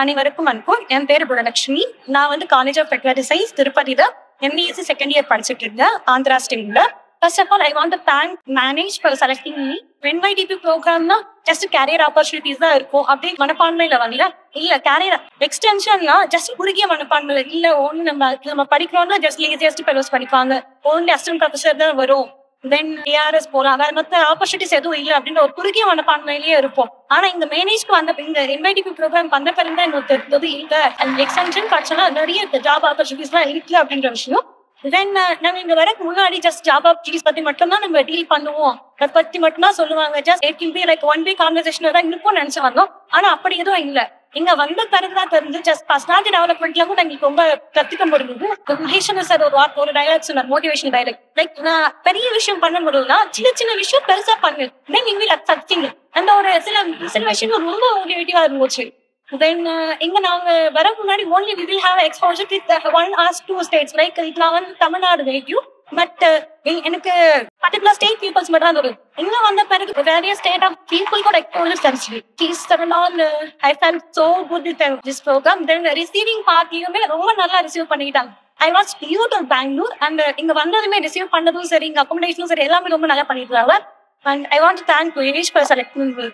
அனைவருக்கும் வணக்கம். என் பேரு குணலட்சுமி. நான் வந்து காலேஜ் ஆஃப் டெக்னாலஜி சயின்ஸ் திருப்பதியில MBSc செகண்ட் இயர் படிச்சுட்டு இருக்கேன், ஆந்திரா ஸ்டேட்ல. First of all, I want to thank manage for selecting me. NYDP ப்ரோக்ராம்னா ஜஸ்ட் கேரியர் ஆப்பர்ச்சுனிட்டிஸ் தான் இருக்கும் அப்படின்னு மனப்பான்மையில வரல. இல்ல, கேரியர் எக்ஸ்டென்ஷன்னா ஜஸ்ட் குறுகிய மனப்பான்மையில இல்ல. ஒண்ணு நம்ம படிக்கிறோம்னா ஜஸ்ட் லேசியஸ்ட் ஃபெலோஸ் படிப்பாங்க, ஓன்லி அசிஸ்டன்ட் ப்ரொஃபசர் தான் வரும், தென் ARS போலாம், வேற மற்ற ஆப்பர்ச்சுனிட்டிஸ் எதுவும் இல்லை அப்படின்னு ஒரு குறுகிய மனப்பான்மையிலேயே இருப்போம். ஆனா இந்த மேனேஜ்க்கு வந்த இந்த NYDP ப்ரோக்ராம் வந்த பிறகு தான் எனக்கு தெரிஞ்சது இல்ல, எக்ஸ்டென்ஷன் படிச்சோம்னா நிறைய ஜாப் ஆப்பர்ச்சுனிட்டிஸ் எல்லாம் இருக்குல்ல அப்படின்ற விஷயம். தென் நாங்க இங்க வரக்கு முன்னாடி ஜஸ்ட் ஜாப் ஆப்பர்ச்சுனிட்டிஸ் பத்தி மட்டும்தான் நம்ம டீல் பண்ணுவோம், அதை பத்தி மட்டும்தான் சொல்லுவாங்க. Just it will be like one way conversation தான் இருக்கும் நினைச்சு வந்தோம். ஆனா அப்படி எதுவும் இல்லை. இங்க வந்த பிறகுதான் தெரிஞ்சு ஜஸ்ட் பர்சனாலிட்டி டெவலப்மெண்ட்ல கூட எங்களுக்கு ரொம்ப கத்துக்க முடியுது. சார் ஒரு டைலாக் சொன்னார், மோட்டிவேஷன் டைலாக். லைக் நான் பெரிய விஷயம் பண்ண முடியலன்னா சின்ன சின்ன விஷயம் பெருசா பண்ணு, தென் யூ வில் சக்சீட். அந்த ஒரு சில விஷயங்கள் ரொம்ப மோட்டிவேட்டிவா இருந்துச்சு. தென் இங்க நாங்க வர முன்னாடி only we will have exposure with one or two states. Like நான் வந்து தமிழ்நாடு நேட்டிவ், பட் எனக்கு பர்டிகுலர் ஸ்டேட் பீப்புள்ஸ் மட்டும் தான் வரும். இங்க வந்த பிறகு வேரிய ஸ்டேட் ஆஃப் பீப்புள் கூட எக்ஸ்போசர் கிடைச்சிது. These all I felt so good with this program. Then receiving பார்ட்டியுமே ரொம்ப நல்லா ரிசீவ் பண்ணிட்டாங்க. I was new to Bangalore and இங்க வந்ததுமே ரிசீவ் பண்ணதும் சரி, இங்க அகாமடேஷனும் சரி, எல்லாமே ரொம்ப நல்லா பண்ணிருக்காங்க. And I want to thank Vinesh for selecting me.